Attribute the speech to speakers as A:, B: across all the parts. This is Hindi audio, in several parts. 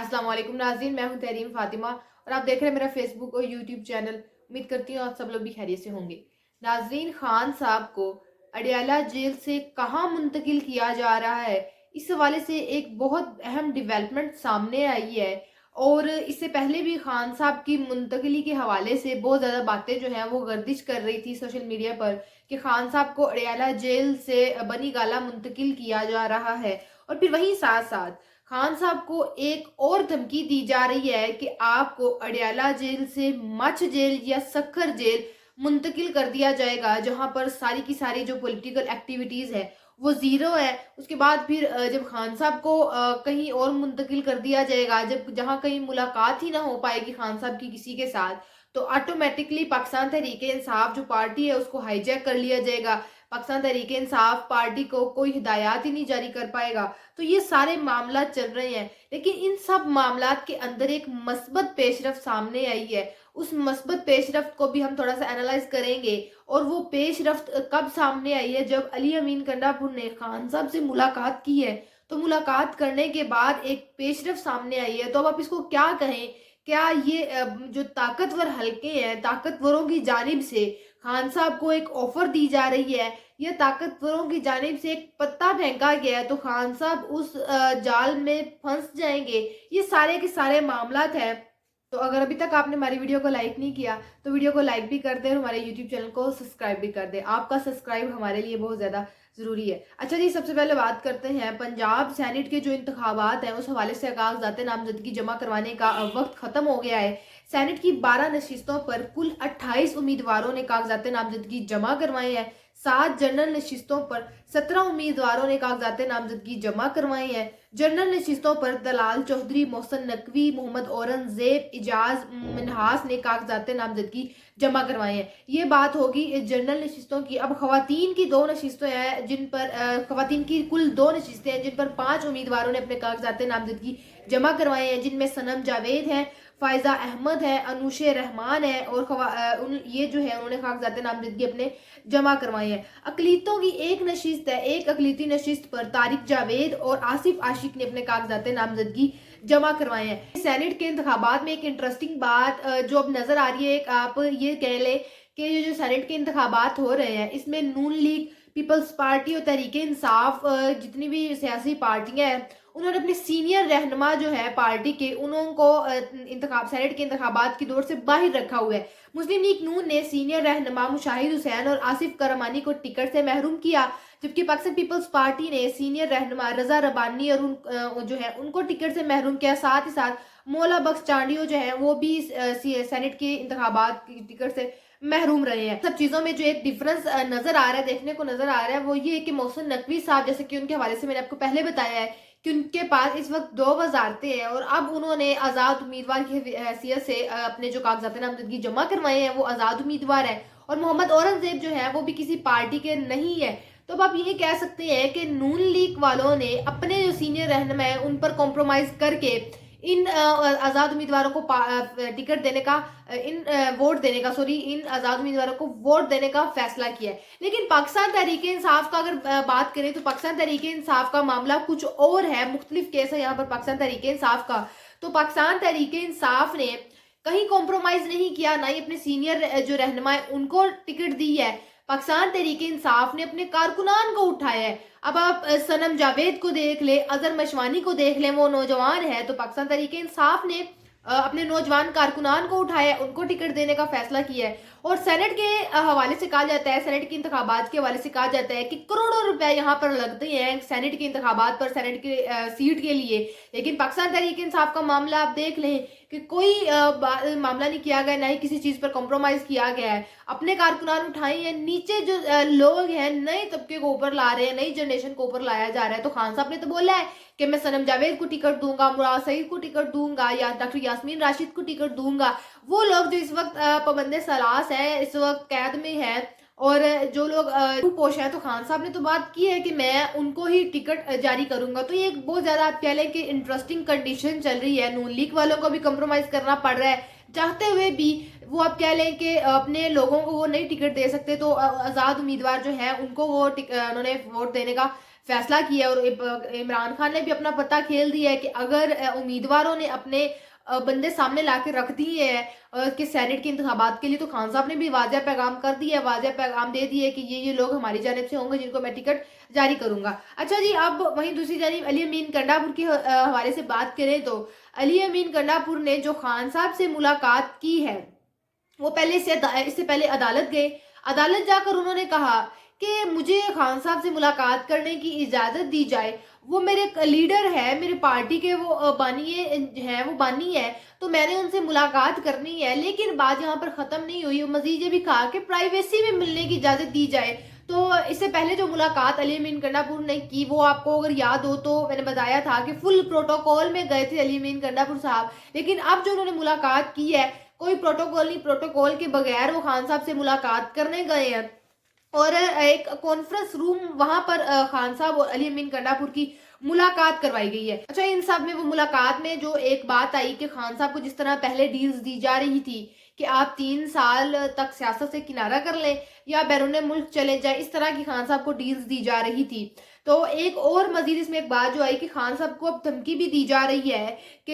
A: अस्सलाम वालेकुम नाज़रीन, मैं हूं तहरीम फातिमा और आप देख रहे हैं मेरा फेसबुक और यूट्यूब चैनल। उम्मीद करती हूँ आप सब लोग भी खैरियत से होंगे। नाज़रीन, खान साहब को अडयाला जेल से कहाँ मुंतकिल किया जा रहा है, इस हवाले से एक बहुत अहम डेवलपमेंट सामने आई है। और इससे पहले भी खान साहब की मुंतकिली के हवाले से बहुत ज़्यादा बातें जो हैं वो गर्दिश कर रही थी सोशल मीडिया पर कि खान साहब को अडयाला जेल से बनी गाला मुंतकिल किया जा रहा है। और फिर वहीं साथ साथ खान साहब को एक और धमकी दी जा रही है कि आपको अडयाला जेल से मच जेल या सक्खर जेल मुंतकिल कर दिया जाएगा, जहां पर सारी की सारी जो पॉलिटिकल एक्टिविटीज है वो जीरो है। उसके बाद फिर जब खान साहब को कहीं और मुंतकिल कर दिया जाएगा, जब जहां कहीं मुलाकात ही ना हो पाएगी खान साहब की किसी के साथ, तो ऑटोमेटिकली पाकिस्तान तहरीक इंसाफ जो पार्टी है उसको हाईजैक कर लिया जाएगा। पाकिस्तान तहरीक इंसाफ पार्टी को कोई हिदायत ही नहीं जारी कर पाएगा। तो ये सारे मामला चल रहे हैं, लेकिन इन सब मामलात के अंदर एक मस्बत पेशरफ्त सामने आई है। उस मस्बत पेशरफ्त को भी हम थोड़ा सा एनालाइज करेंगे। और वो पेशरफ्त कब सामने आई है? जब अली अमीन कंडापुर ने खान साहब से मुलाकात की है। तो मुलाकात करने के बाद एक पेशरफ्त सामने आई है। तो अब आप इसको क्या कहें? क्या ये जो ताकतवर हलके हैं, ताकतवरों की जानिब से खान साहब को एक ऑफर दी जा रही है, या ताकतवरों की जानिब से एक पत्ता फेंका गया है तो खान साहब उस जाल में फंस जाएंगे? ये सारे के सारे मामलात हैं। तो अगर अभी तक आपने हमारी वीडियो को लाइक नहीं किया तो वीडियो को लाइक भी कर दें और हमारे यूट्यूब चैनल को सब्सक्राइब भी कर दें। आपका सब्सक्राइब हमारे लिए बहुत ज़्यादा ज़रूरी है। अच्छा जी, सबसे पहले बात करते हैं पंजाब सेनेट के जो इंतखाबात हैं उस हवाले से कागजात नामजदगी जमा करवाने का वक्त ख़त्म हो गया है। सेनेट की 12 नशिस्तों पर कुल 28 उम्मीदवारों ने कागजात नामजदगी जमा करवाए हैं। 7 जनरल नशिस्तों पर 17 उम्मीदवारों ने कागजात नामजदगी जमा करवाए हैं। जनरल नशिस्तों पर दलाल चौधरी, मोहसन नकवी, मोहम्मद औरंगजेब, इजाज मिनहास ने कागजात नामजदगी जमा करवाए हैं। ये बात होगी जनरल नशिस्तों की। अब खवातीन की 2 नशिस्तें हैं जिन पर खवातीन की कुल 2 नशिस्तें हैं जिन पर 5 उम्मीदवारों ने अपने कागजात नामजदगी जमा करवाए हैं, जिनमें सनम जावेद है, फायजा अहमद है, अनुशे रहमान है और ये जो है उन्होंने कागजात नामजदगी अपने जमा करवाए हैं। अकलीतों की एक नशिस्त है, एक अकलीती नशिस्त पर तारिक जावेद और आसिफ आशिक ने अपने कागजात नामजदगी जमा करवाए हैं। सेनेट के इंतखाबात में एक इंटरेस्टिंग बात जो अब नजर आ रही है, एक आप ये कह ले कि ये जो सेनेट के इंतखाबात हो रहे हैं इसमें नून लीग, पीपल्स पार्टी और तहरीके इंसाफ जितनी भी सियासी पार्टियां हैं उन्होंने अपने सीनियर रहनुमा जो है पार्टी के उनको इंतखाब सेनेट के इंतखाबात की दौड़ से बाहर रखा हुआ है। मुस्लिम लीग नून ने सीनियर रहनुमा मुशाहिद हुसैन और आसिफ करमानी को टिकट से महरूम किया, जबकि पाकिस्तान पीपल्स पार्टी ने सीनियर रहनुमा रजा रबानी और जो है उनको टिकट से महरूम किया। साथ ही साथ मौला बख्श चांडियो जो है वो भी सेनेट के इंतखाबात की टिकट से महरूम रहे हैं। सब चीजों में जो एक डिफरेंस नजर आ रहा है, देखने को नजर आ रहा है, वो ये है कि मोहसिन नकवी साहब, जैसे कि उनके हवाले से मैंने आपको पहले बताया है कि उनके पास इस वक्त 2 वजारतें हैं और अब उन्होंने आज़ाद उम्मीदवार की हैसियत से अपने जो कागजात नामजदगी जमा करवाए हैं वो आज़ाद उम्मीदवार है। और मोहम्मद औरंगजेब जो है वो भी किसी पार्टी के नहीं है। तो अब आप ये कह सकते हैं कि नून लीग वालों ने अपने जो सीनियर रहनुमा है उन पर कॉम्प्रोमाइज करके इन आज़ाद उम्मीदवारों को टिकट देने का वोट देने का सॉरी इन आज़ाद उम्मीदवारों को वोट देने का फैसला किया है। लेकिन पाकिस्तान तहरीक इंसाफ का अगर बात करें तो पाकिस्तान तहरीक इंसाफ का मामला कुछ और है, मुख्तलिफ केस है यहाँ पर पाकिस्तान तहरीक इंसाफ का। तो पाकिस्तान तहरीक इंसाफ ने कहीं कॉम्प्रोमाइज नहीं किया, ना ही अपने सीनियर जो रहनुमा है उनको टिकट दी है। पाकिस्तान तहरीक इंसाफ ने अपने कारकुनान को उठाया है। अब आप सनम जावेद को देख ले, अजहर मशवानी को देख ले, वो नौजवान है। तो पाकिस्तान तहरीक इंसाफ ने अपने नौजवान कारकुनान को उठाया, उनको टिकट देने का फैसला किया है। और सेनेट के हवाले से कहा जाता है, सेनेट के इंतखाबात के हवाले से कहा जाता है कि करोड़ों रुपए यहाँ पर लगते हैं सेनेट के इंतखाबात पर, सेनेट के सीट के लिए। लेकिन पाकिस्तान तहरीक इंसाफ का मामला आप देख लें कि कोई मामला नहीं किया गया, ना ही किसी चीज पर कॉम्प्रोमाइज किया गया है। अपने कारकुनान उठाए हैं, नीचे जो लोग हैं नए तबके को ऊपर ला रहे हैं, नई जनरेशन को ऊपर लाया जा रहा है। तो खान साहब ने तो बोला है कि मैं सनम जावेद को टिकट दूंगा, मुराद सईद को टिकट दूंगा, या डॉक्टर यास्मीन राशिद को टिकट दूंगा। वो लोग जो इस वक्त पाबंदे सलास है, इस वक्त कैद में है, और जो लोग पोष है, तो खान साहब ने तो बात की है कि मैं उनको ही टिकट जारी करूंगा। तो ये एक बहुत ज्यादा आप कह लें कि इंटरेस्टिंग कंडीशन चल रही है। नून लीग वालों को भी कम्प्रोमाइज करना पड़ रहा है, चाहते हुए भी वो आप कह लें कि अपने लोगों को वो नहीं टिकट दे सकते। तो आजाद उम्मीदवार जो है उनको वो उन्होंने वोट देने का फैसला किया है और इमरान खान ने भी अपना पता खेल दिया है कि अगर उम्मीदवारों ने अपने बंदे सामने ला के रख दिए हैं कि सेनेट के इंतखाबात के लिए, तो खान साहब ने भी वाज़ेह पैगाम कर दिया है, वाज़ेह पैगाम दे दिए कि ये लोग हमारी जानिब से होंगे जिनको मैं टिकट जारी करूंगा। अच्छा जी, अब वहीं दूसरी जानिब अली अमीन कंडापुर के हवाले से बात करें तो अली अमीन कंडापुर ने जो खान साहब से मुलाकात की है, वो पहले इससे पहले अदालत गए। अदालत जाकर उन्होंने कहा कि मुझे खान साहब से मुलाकात करने की इजाज़त दी जाए। वो मेरे लीडर है, मेरे पार्टी के वो बानी हैं, वो बानी है, तो मैंने उनसे मुलाकात करनी है। लेकिन बात यहाँ पर ख़त्म नहीं हुई। मज़ीद ये भी कहा कि प्राइवेसी में मिलने की इजाज़त दी जाए। तो इससे पहले जो मुलाकात अली अमीन कंडापुर ने की, वो आपको अगर याद हो तो मैंने बताया था कि फुल प्रोटोकॉल में गए थे अली अमीन कंडापुर साहब। लेकिन अब जो उन्होंने मुलाकात की है, कोई प्रोटोकॉल नहीं, प्रोटोकॉल के बगैर वो खान साहब से मुलाकात करने गए हैं और एक कॉन्फ्रेंस रूम वहां पर खान साहब और अली अमीन कंडापुर की मुलाकात करवाई गई है। अच्छा, इन सब में वो मुलाकात में जो एक बात आई कि खान साहब को जिस तरह पहले डील्स दी जा रही थी कि आप 3 साल तक सियासत से किनारा कर लें या बैरून मुल्क चले जाएं, इस तरह की खान साहब को डील्स दी जा रही थी। तो एक और मजीद इसमें एक बात जो आई कि खान साहब को अब धमकी भी दी जा रही है कि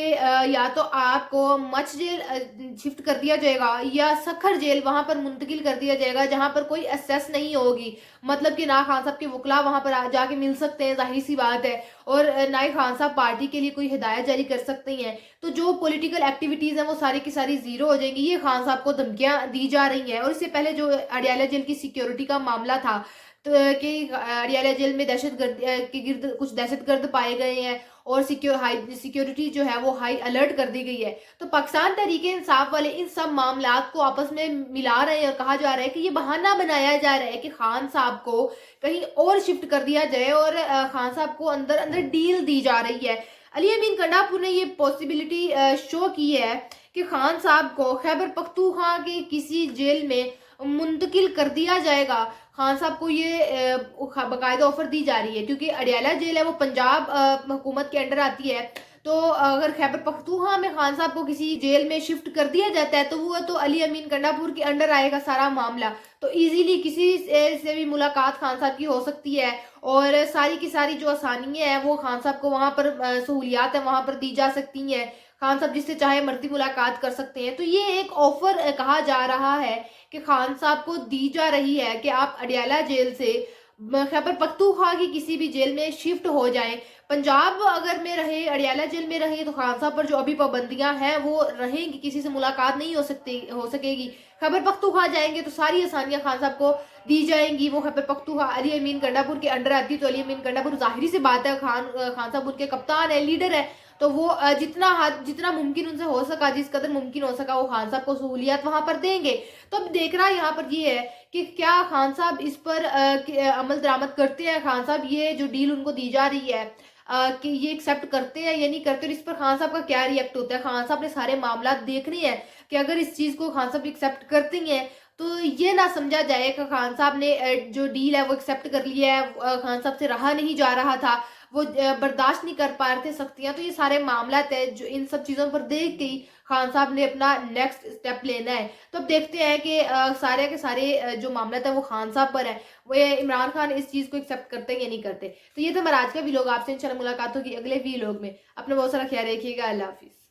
A: या तो आपको मच जेल शिफ्ट कर दिया जाएगा या सखर जेल वहां पर मुंतकिल कर दिया जाएगा, जहां पर कोई एसेस नहीं होगी। मतलब कि ना खान साहब के वकला वहां पर जाके मिल सकते हैं, जाहिर सी बात है, और ना ही खान साहब पार्टी के लिए कोई हिदायत जारी कर सकते हैं। तो जो पॉलिटिकल एक्टिविटीज हैं वो सारी की सारी जीरो हो जाएंगी। ये खान साहब को धमकियां दी जा रही हैं। और इससे पहले जो अडयाला जेल की सिक्योरिटी का मामला था, तो कि अडयाला जेल में दहशतगर्द के गिर्द कुछ दहशतगर्द पाए गए हैं और सिक्योरिटी जो है वो हाई अलर्ट कर दी गई है। तो पाकिस्तान तहरीक इंसाफ वाले इन सब मामलात को आपस में मिला रहे हैं और कहा जा रहा है कि ये बहाना बनाया जा रहा है कि खान साहब को कहीं और शिफ्ट कर दिया जाए और खान साहब को अंदर अंदर डील दी जा रही है। अली अमीन कंडापुर ने ये पॉसिबिलिटी शो की है कि खान साहब को खैबर पख्तूनख्वा के किसी जेल में मुंतकिल कर दिया जाएगा। खान साहब को ये बाकायदा ऑफर दी जा रही है, क्योंकि अडयाला जेल है वो पंजाब हुकूमत के अंडर आती है। तो अगर खैबर पख्तूनख्वा में खान साहब को किसी जेल में शिफ्ट कर दिया जाता है तो वो तो अली अमीन कंडापुर के अंडर आएगा सारा मामला। तो इजीली किसी से भी मुलाकात खान साहब की हो सकती है और सारी की सारी जो आसानियां हैं वो खान साहब को वहां पर सहूलियात है वहां पर दी जा सकती हैं। खान साहब जिससे चाहे मर्जी मुलाकात कर सकते हैं। तो ये एक ऑफर कहा जा रहा है कि खान साहब को दी जा रही है कि आप अडयाला जेल से खैबर पख्तूनख्वा की किसी भी जेल में शिफ्ट हो जाएं। पंजाब अगर में रहे, अडयाला जेल में रहे, तो खान साहब पर जो अभी पाबंदियां हैं वो रहेंगी, किसी से मुलाकात नहीं हो सकेगी। खैबर पख्तूनख्वा जाएंगे तो सारी आसानियां खान साहब को दी जाएंगी। वो खैबर पख्तूनख्वा अली अमीन कंडापुर के अंडर आती है, तो अली अमीन कंडापुर जाहिर सी बात है खान साहब उनके कप्तान है, लीडर है, तो वो जितना मुमकिन उनसे हो सका, जिस कदर मुमकिन हो सका, वो खान साहब को सहूलियत वहां पर देंगे। तो अब देख रहा यहाँ पर ये है कि क्या खान साहब इस पर अमल दरामद करते हैं। खान साहब ये जो डील उनको दी जा रही है कि ये एक्सेप्ट करते हैं या नहीं करते, और इस पर खान साहब का क्या रिएक्ट होता है। खान साहब ने सारे मामला देखने हैं कि अगर इस चीज को खान साहब एक्सेप्ट करते हैं तो ये ना समझा जाए कि खान साहब ने जो डील है वो एक्सेप्ट कर लिया है, खान साहब से रहा नहीं जा रहा था, वो बर्दाश्त नहीं कर पा रहे थे सख्तियां। तो ये सारे मामला थे जो इन सब चीजों पर देख के ही खान साहब ने अपना नेक्स्ट स्टेप लेना है। तो अब देखते हैं कि सारे के सारे जो मामला था वो खान साहब पर है, वो इमरान खान इस चीज को एक्सेप्ट करते हैं या नहीं करते। तो ये था हमारा आज का वीलॉग। आपसे इंशाल्लाह मुलाकात होगी अगले वीलॉग में। अपना बहुत सारा ख्याल रखिएगा। अल्लाह हाफिज।